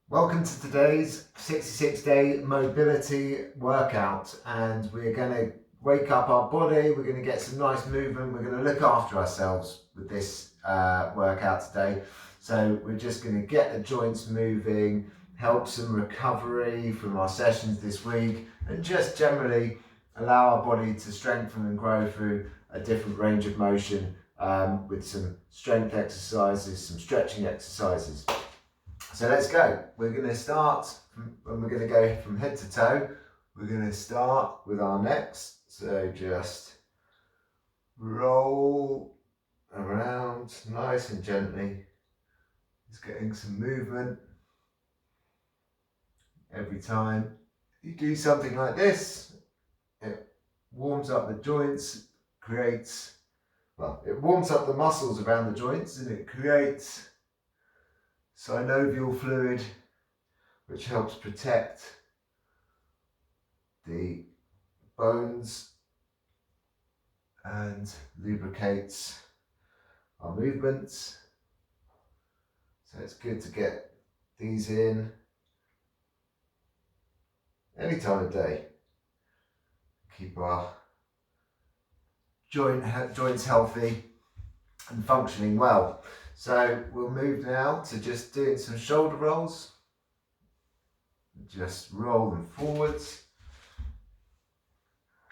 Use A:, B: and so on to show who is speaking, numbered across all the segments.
A: Welcome to today's 66-day mobility workout, and we're going to wake up our body, we're going to get some nice movement, we're going to look after ourselves with this workout today. So we're just going to get the joints moving, help some recovery from our sessions this week, and just generally allow our body to strengthen and grow through a different range of motion with some strength exercises, some stretching exercises. So let's go. We're going to start, and we're going to go from head to toe. We're going to start with our necks. So just roll around nice and gently. Just getting some movement every time you do something like this. It warms up the joints, it warms up the muscles around the joints, and it creates synovial fluid, which helps protect the bones and lubricates our movements. So it's good to get these in any time of day. Keep our joints healthy and functioning well. So we'll move now to just doing some shoulder rolls. Just roll them forwards.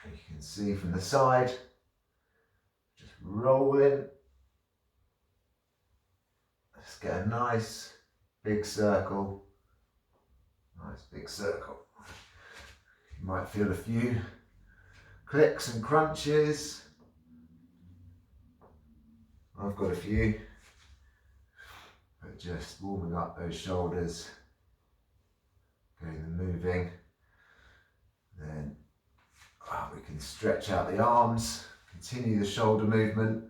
A: You can see from the side, just roll in. Let's get a nice big circle. Nice big circle. You might feel a few clicks and crunches. I've got a few. But just warming up those shoulders, getting them moving. Then we can stretch out the arms, continue the shoulder movement.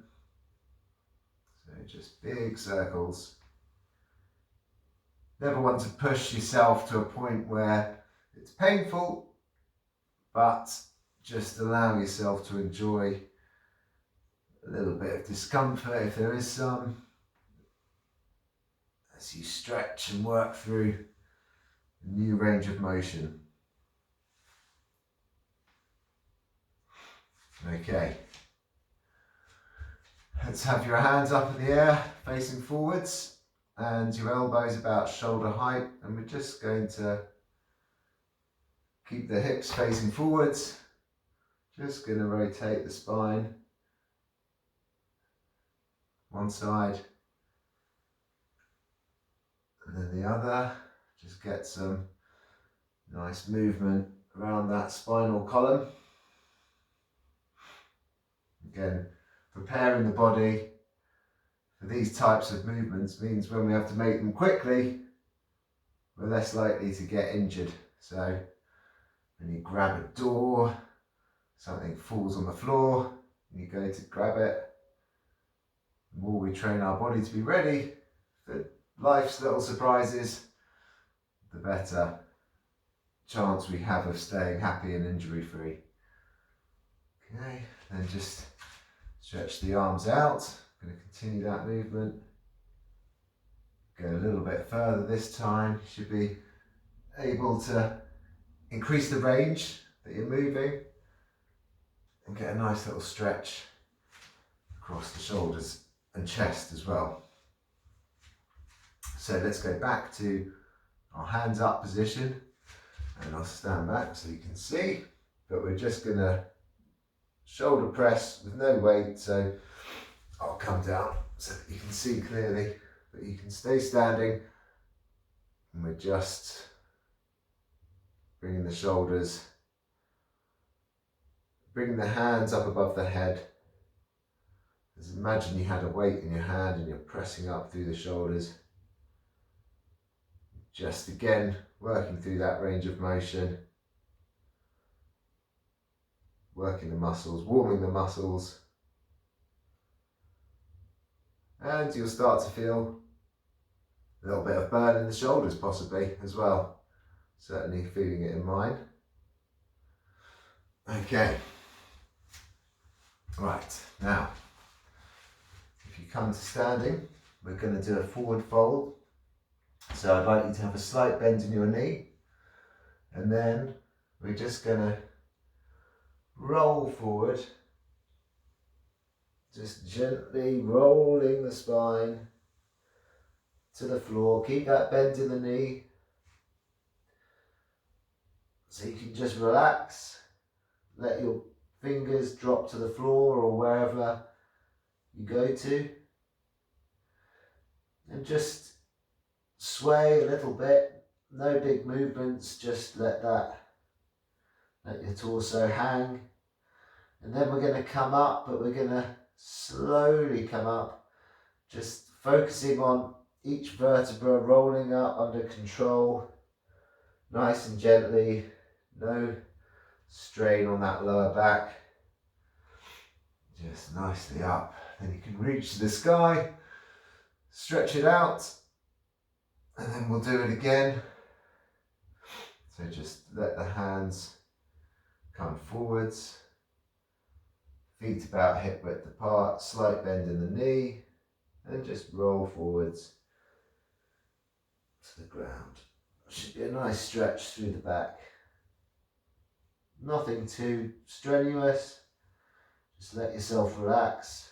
A: So just big circles. Never want to push yourself to a point where it's painful, but just allow yourself to enjoy a little bit of discomfort if there is some, as you stretch and work through a new range of motion. Okay, let's have your hands up in the air facing forwards and your elbows about shoulder height, and we're just going to keep the hips facing forwards. Just going to rotate the spine one side and then the other. Just get some nice movement around that spinal column. Again, preparing the body for these types of movements means when we have to make them quickly, we're less likely to get injured. So when you grab a door, something falls on the floor, and you go to grab it, the more we train our body to be ready for life's little surprises, the better chance we have of staying happy and injury free. Okay, then just stretch the arms out. I'm going to continue that movement. Go a little bit further this time. You should be able to increase the range that you're moving and get a nice little stretch across the shoulders and chest as well. So let's go back to our hands up position, and I'll stand back so you can see, but we're just going to shoulder press with no weight. So I'll come down so that you can see clearly, but you can stay standing, and we're just bringing the shoulders, bringing the hands up above the head. Just imagine you had a weight in your hand and you're pressing up through the shoulders. Just again, working through that range of motion, working the muscles, warming the muscles. And you'll start to feel a little bit of burn in the shoulders possibly as well. Certainly feeling it in mine. Okay. Right, now, if you come to standing, we're going to do a forward fold. So I'd like you to have a slight bend in your knee, and then we're just going to roll forward, just gently rolling the spine to the floor. Keep that bend in the knee, so you can just relax, let your fingers drop to the floor or wherever you go to, and just sway a little bit. No big movements, just let your torso hang. And then we're going to come up, but we're going to slowly come up, just focusing on each vertebra rolling up under control, nice and gently, no strain on that lower back, just nicely up. Then you can reach to the sky, stretch it out, and then we'll do it again. So just let the hands come forwards, feet about hip width apart, slight bend in the knee, and just roll forwards to the ground. Should be a nice stretch through the back. Nothing too strenuous, just let yourself relax.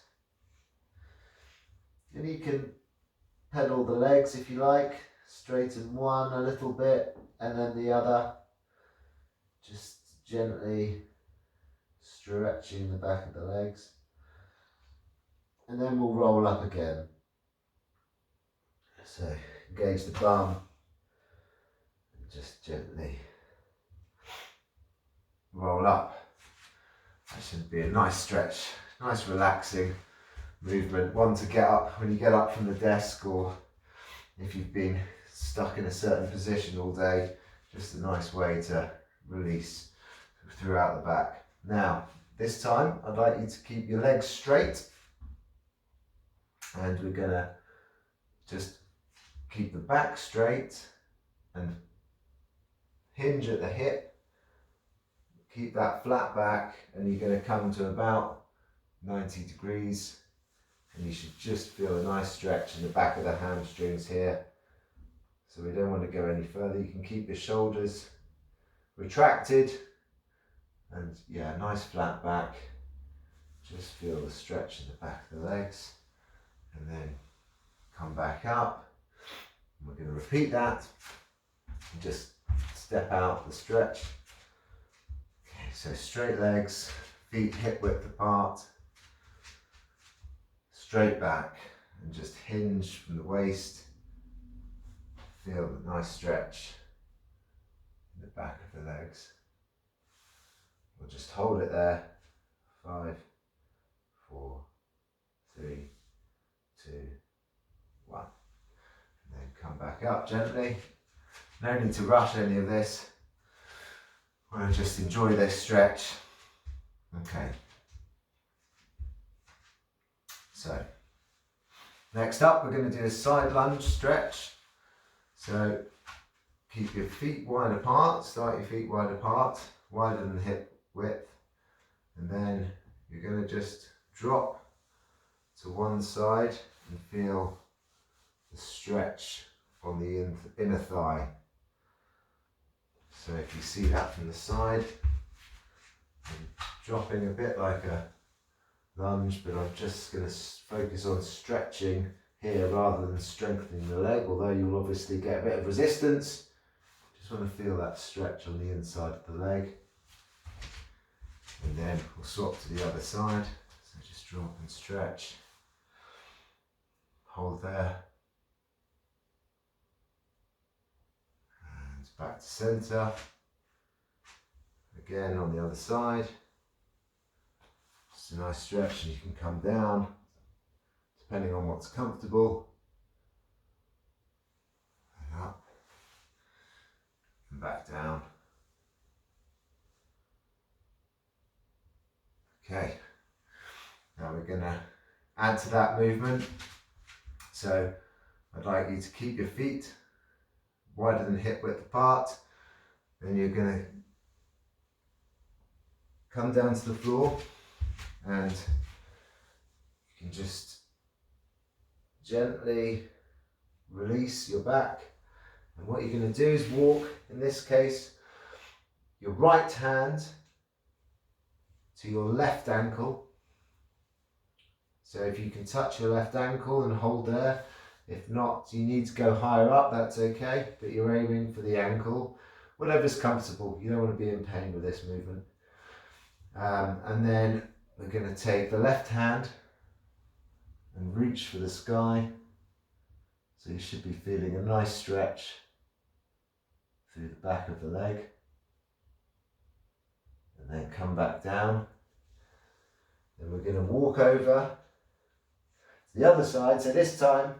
A: And you can pedal the legs if you like, straighten one a little bit and then the other, just gently stretching the back of the legs. And then we'll roll up again. So engage the bum and just gently roll up. That should be a nice stretch, nice relaxing movement. One to get up when you get up from the desk, or if you've been stuck in a certain position all day, just a nice way to release throughout the back. Now, this time I'd like you to keep your legs straight, and we're gonna just keep the back straight and hinge at the hip. Keep that flat back, and you're going to come to about 90 degrees, and you should just feel a nice stretch in the back of the hamstrings here. So we don't want to go any further. You can keep your shoulders retracted, and yeah, nice flat back. Just feel the stretch in the back of the legs, and then come back up. And we're going to repeat that, and just step out the stretch. So straight legs, feet hip width apart, straight back, and just hinge from the waist. Feel the nice stretch in the back of the legs. We'll just hold it there. 5, 4, 3, 2, 1. And then come back up gently. No need to rush any of this. We'll just enjoy this stretch. Okay. So, next up we're going to do a side lunge stretch. So, keep your feet wide apart, start your feet wide apart, wider than hip width. And then you're going to just drop to one side and feel the stretch on the inner thigh. So if you see that from the side, I'm dropping a bit like a lunge, but I'm just going to focus on stretching here rather than strengthening the leg, although you'll obviously get a bit of resistance. Just want to feel that stretch on the inside of the leg. And then we'll swap to the other side. So just drop and stretch. Hold there. Back to centre, again on the other side, just a nice stretch, and you can come down depending on what's comfortable, and up and back down. Okay, now we're going to add to that movement, so I'd like you to keep your feet wider than hip width apart. Then you're going to come down to the floor, and you can just gently release your back And what you're going to do is walk, in this case, your right hand to your left ankle. So if you can touch your left ankle and hold there, if not, you need to go higher up, that's okay, but you're aiming for the ankle, whatever's comfortable. You don't want to be in pain with this movement. And then we're going to take the left hand and reach for the sky. So you should be feeling a nice stretch through the back of the leg. And then come back down. Then we're going to walk over to the other side. So this time,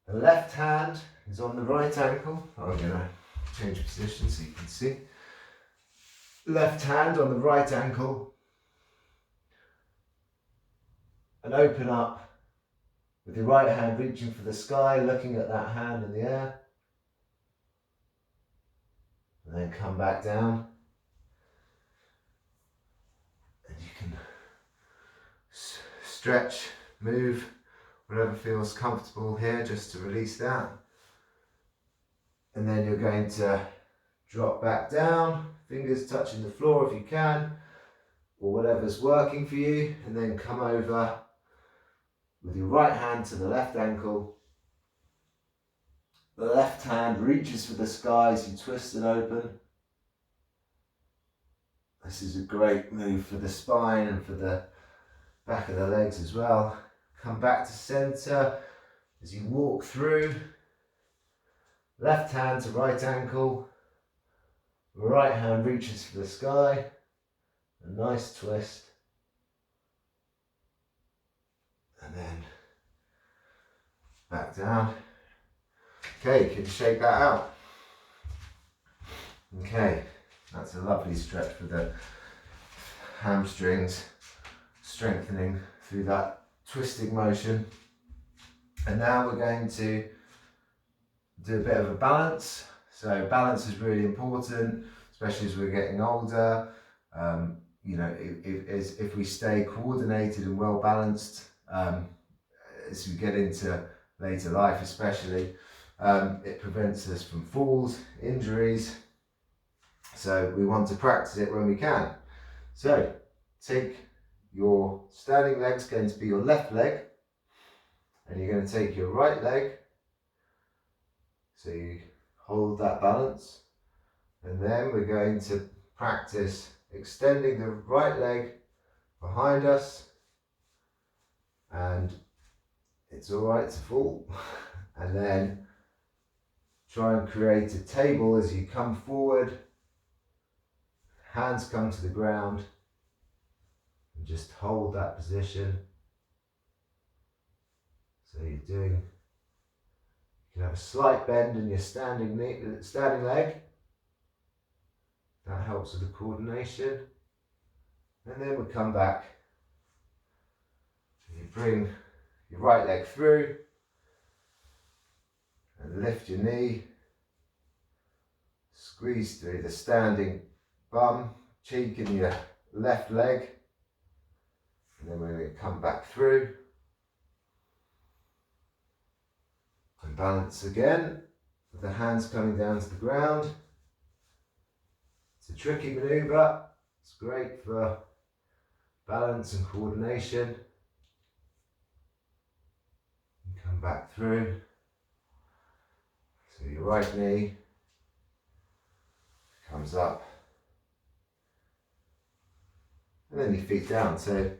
A: the left hand is on the right ankle. I'm going to change position so you can see. Left hand on the right ankle. And open up with your right hand reaching for the sky, looking at that hand in the air. And then come back down. And you can stretch, move, whatever feels comfortable here, just to release that. And then you're going to drop back down, fingers touching the floor if you can, or whatever's working for you, and then come over with your right hand to the left ankle. The left hand reaches for the sky as you twist it open. This is a great move for the spine and for the back of the legs as well. Come back to center as you walk through. Left hand to right ankle. Right hand reaches for the sky. A nice twist. And then back down. Okay, you can shake that out. Okay, that's a lovely stretch for the hamstrings, strengthening through that twisting motion. And now we're going to do a bit of a balance. So balance is really important, especially as we're getting older. You know, if we stay coordinated and well balanced, as we get into later life especially, it prevents us from falls, injuries. So we want to practice it when we can. So take your standing leg's going to be your left leg, and you're going to take your right leg. So you hold that balance, and then we're going to practice extending the right leg behind us, and it's all right to fall. And then try and create a table as you come forward, hands come to the ground, and just hold that position. So you're doing, you can have a slight bend in your standing leg. That helps with the coordination. And then we come back. So you bring your right leg through and lift your knee. Squeeze through the standing bum, cheek in your left leg. And then we're going to come back through. And balance again, with the hands coming down to the ground. It's a tricky manoeuvre. It's great for balance and coordination. And come back through. So your right knee comes up. And then your feet down. So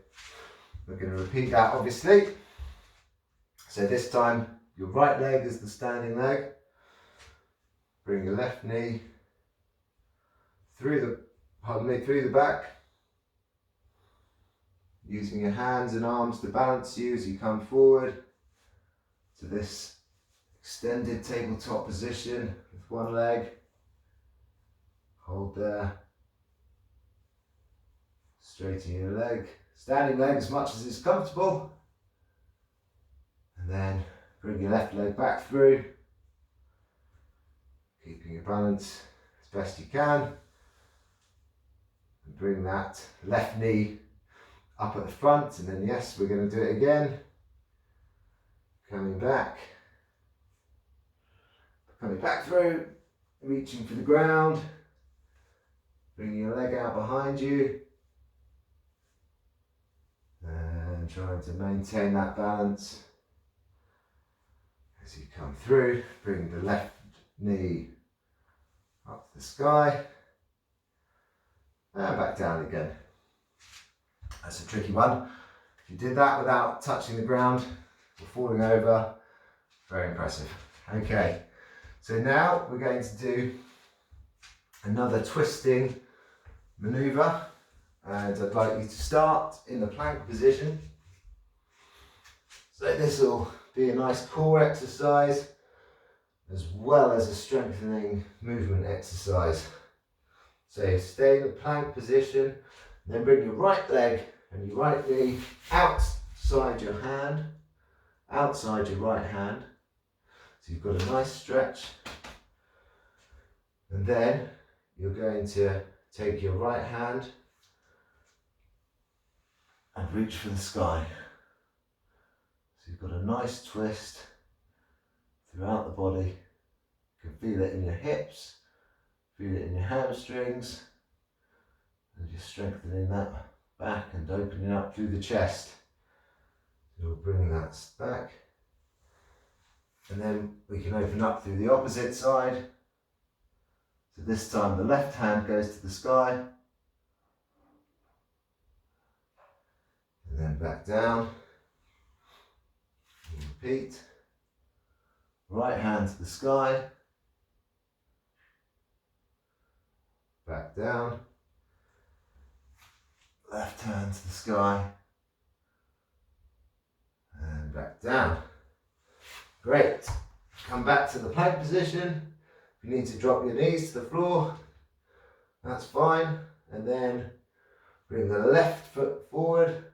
A: we're going to repeat that obviously. So this time your right leg is the standing leg. Bring your left knee through the back. Using your hands and arms to balance you as you come forward to this extended tabletop position with one leg. Hold there. Straighten your leg. Standing leg as much as it's comfortable. And then bring your left leg back through. Keeping your balance as best you can. And bring that left knee up at the front, and then yes, we're going to do it again. Coming back. Coming back through, reaching for the ground, bringing your leg out behind you, and trying to maintain that balance. As you come through, bring the left knee up to the sky, and back down again. That's a tricky one. If you did that without touching the ground or falling over, very impressive. Okay, so now we're going to do another twisting maneuver, and I'd like you to start in the plank position. So this will be a nice core exercise as well as a strengthening movement exercise. So stay in the plank position, then bring your right leg and your right knee outside your hand, outside your right hand. So you've got a nice stretch. And then you're going to take your right hand and reach for the sky. So you've got a nice twist throughout the body. You can feel it in your hips, feel it in your hamstrings, and you're strengthening that back and opening up through the chest. So we'll bring that back, and then we can open up through the opposite side. So this time the left hand goes to the sky, and then back down. And repeat. Right hand to the sky, back down. Left hand to the sky, and back down. Great. Come back to the plank position. If you need to drop your knees to the floor, that's fine. And then bring the left foot forward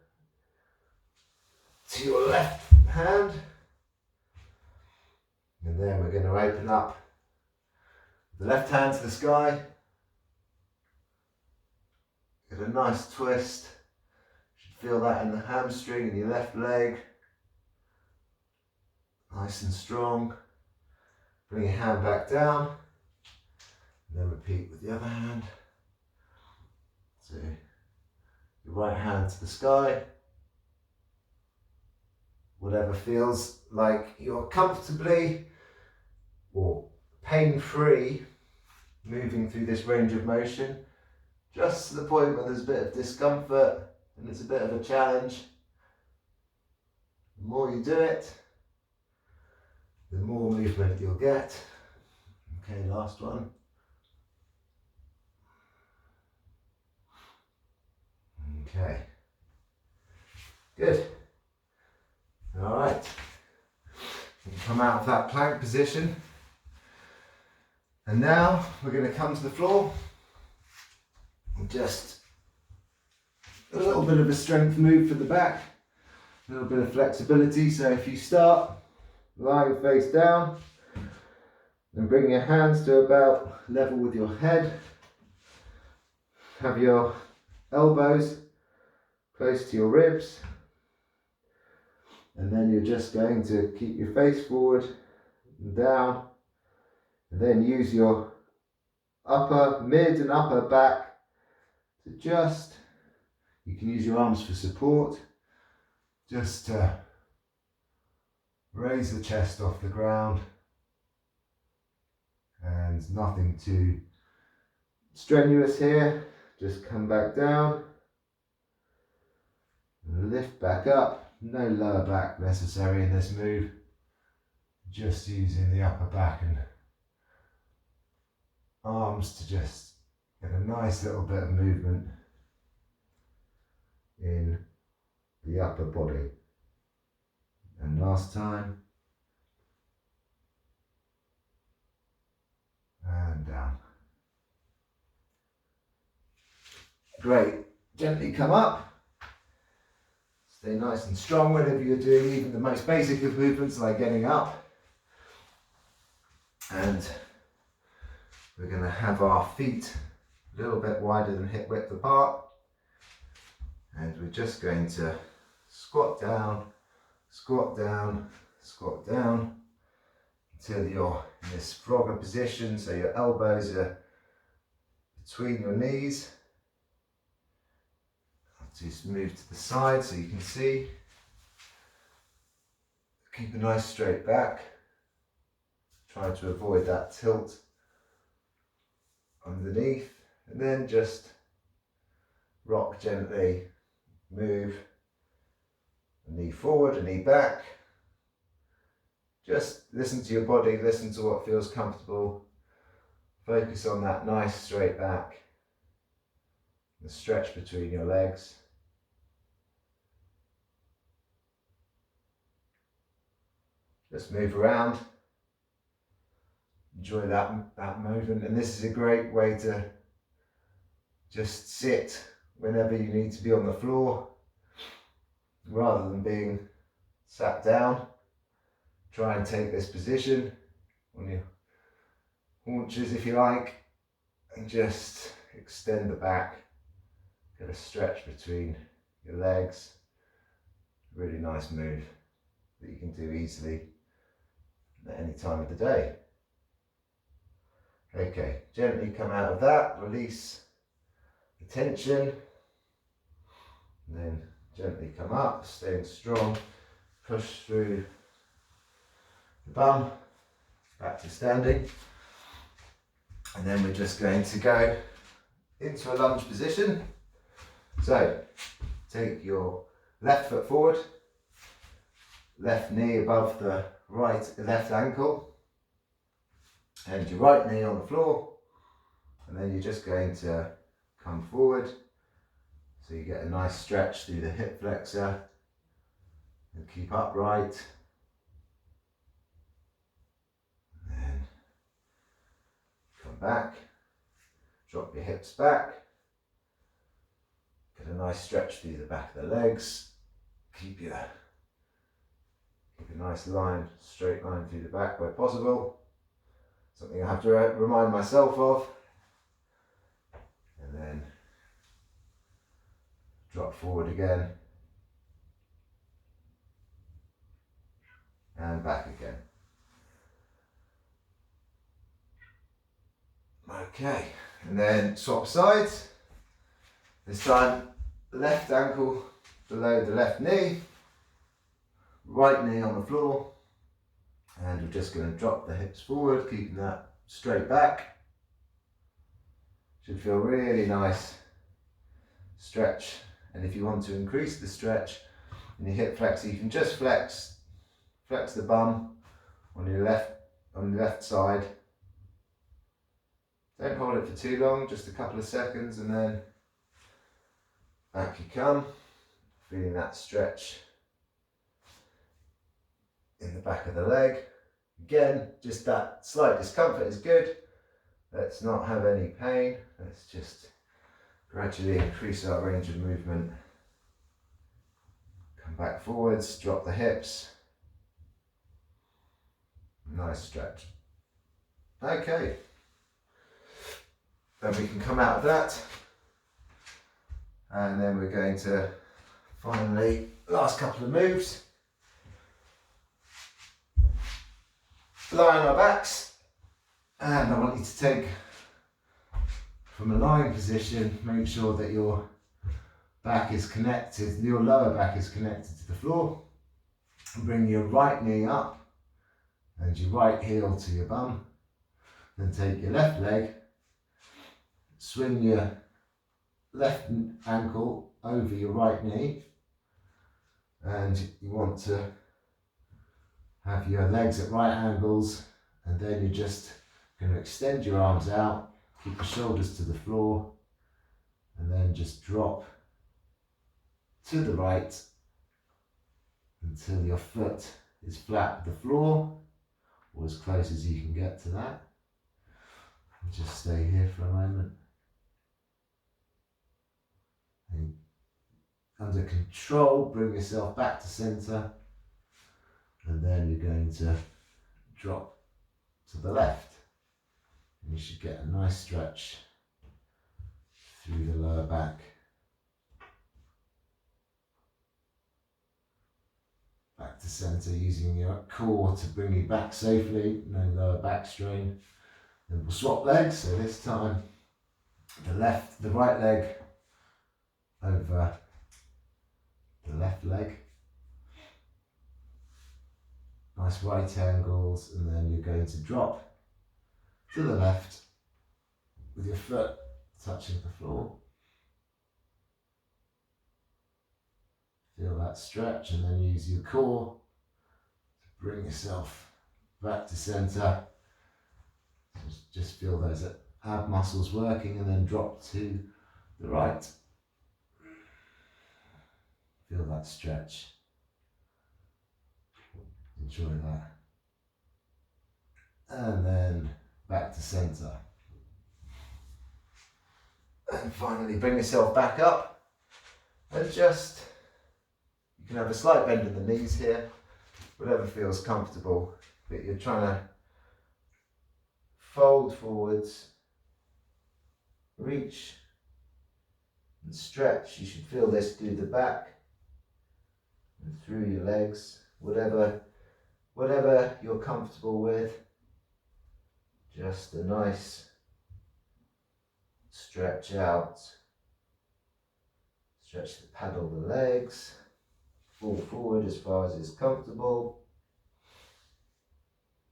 A: to your left hand. And then we're going to open up the left hand to the sky. Get a nice twist. You should feel that in the hamstring and your left leg. Nice and strong. Bring your hand back down. And then repeat with the other hand. So your right hand to the sky. Whatever feels like you're comfortably or pain-free moving through this range of motion, just to the point where there's a bit of discomfort and it's a bit of a challenge. The more you do it, the more movement you'll get. Okay, last one. Okay, good. All right, you can come out of that plank position, and now we're going to come to the floor. Just a little bit of a strength move for the back, a little bit of flexibility. So if you start lying face down, then bring your hands to about level with your head. Have your elbows close to your ribs. And then you're just going to keep your face forward and down. And then use your upper, mid and upper back to just, you can use your arms for support, just to raise the chest off the ground, and nothing too strenuous here. Just come back down, and lift back up. No lower back necessary in this move, just using the upper back and arms to just get a nice little bit of movement in the upper body. And last time, and down. Great. Gently come up. Stay nice and strong whenever you're doing even the most basic of movements, like getting up. And we're going to have our feet a little bit wider than hip width apart. And we're just going to squat down, squat down, squat down until your in this frogger position, so your elbows are between your knees. I'll just move to the side so you can see. Keep a nice straight back. Try to avoid that tilt underneath, and then just rock gently, move a knee forward, a knee back. Just listen to your body, listen to what feels comfortable. Focus on that nice straight back, the stretch between your legs. Just move around. Enjoy that movement, and this is a great way to just sit whenever you need to be on the floor rather than being sat down. Try and take this position on your haunches if you like, and just extend the back, get a stretch between your legs. Really nice move that you can do easily at any time of the day. Okay, gently come out of that, release the tension, and then gently come up, staying strong, push through the bum, back to standing, and then we're just going to go into a lunge position. So take your left foot forward, left knee above the left ankle, and your right knee on the floor, and then you're just going to come forward so you get a nice stretch through the hip flexor and keep upright. And then come back, drop your hips back, get a nice stretch through the back of the legs, keep a nice line, straight line through the back where possible. Something I have to remind myself of. And then drop forward again. And back again. Okay, and then swap sides. This time, left ankle below the left knee, right knee on the floor. And we're just going to drop the hips forward, keeping that straight back. Should feel really nice stretch. And if you want to increase the stretch in your hip flexor, you can just flex the bum on your left side. Don't hold it for too long, just a couple of seconds, and then back you come, feeling that stretch in the back of the leg. Again, just that slight discomfort is good. Let's not have any pain. Let's just gradually increase our range of movement. Come back forwards, drop the hips. Nice stretch. Okay. Then we can come out of that. And then we're going to finally, last couple of moves. Lie on our backs, and I want you to take from a lying position, make sure that your back is connected, your lower back is connected to the floor. And bring your right knee up and your right heel to your bum. Then take your left leg, swing your left ankle over your right knee, and you want to have your legs at right angles, and then you're just going to extend your arms out, keep your shoulders to the floor, and then just drop to the right until your foot is flat with the floor, or as close as you can get to that. And just stay here for a moment. And under control, bring yourself back to center. And then you're going to drop to the left. And you should get a nice stretch through the lower back. back to centre, using your core to bring you back safely, no lower back strain. Then we'll swap legs, so this time the right leg over the left leg. Nice right angles, and then you're going to drop to the left with your foot touching the floor. Feel that stretch, and then use your core to bring yourself back to centre. Just feel those ab muscles working, and then drop to the right. Feel that stretch. Enjoy that. And then back to centre. And finally bring yourself back up, and you can have a slight bend in the knees here, whatever feels comfortable, but you're trying to fold forwards, reach and stretch. You should feel this through the back and through your legs, whatever you're comfortable with. Just a nice stretch out. Stretch the paddle the legs, fall forward as far as is comfortable.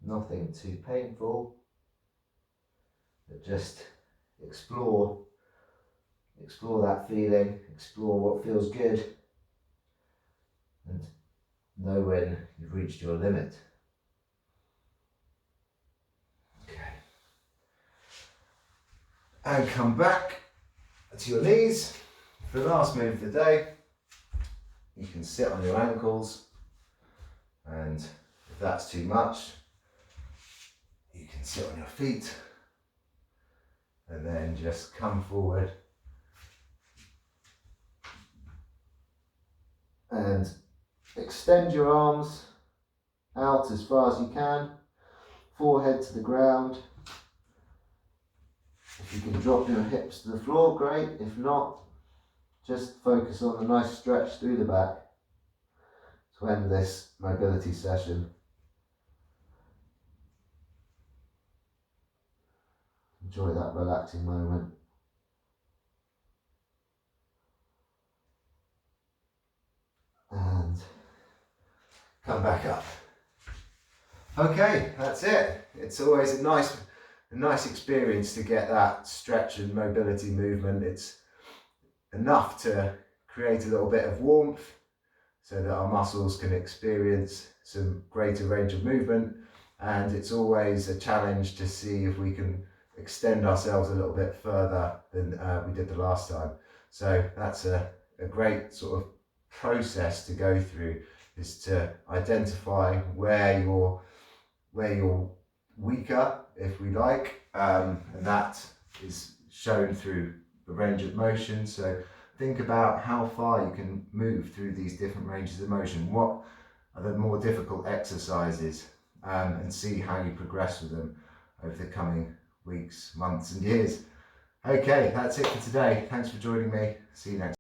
A: Nothing too painful, but just explore that feeling, explore what feels good, and know when you've reached your limit. Okay. And come back to your knees. For the last move of the day, you can sit on your ankles, and if that's too much, you can sit on your feet, and then just come forward and extend your arms out as far as you can, forehead to the ground. If you can drop your hips to the floor, great. If not, just focus on a nice stretch through the back to end this mobility session. Enjoy that relaxing moment. And come back up. Okay, that's it. It's always a nice experience to get that stretch and mobility movement. It's enough to create a little bit of warmth so that our muscles can experience some greater range of movement, and it's always a challenge to see if we can extend ourselves a little bit further than we did the last time. So that's a great sort of process to go through, is to identify where you're weaker, if we like, and that is shown through the range of motion. So think about how far you can move through these different ranges of motion. What are the more difficult exercises, and see how you progress with them over the coming weeks, months and years. Okay, that's it for today. Thanks for joining me. See you next time.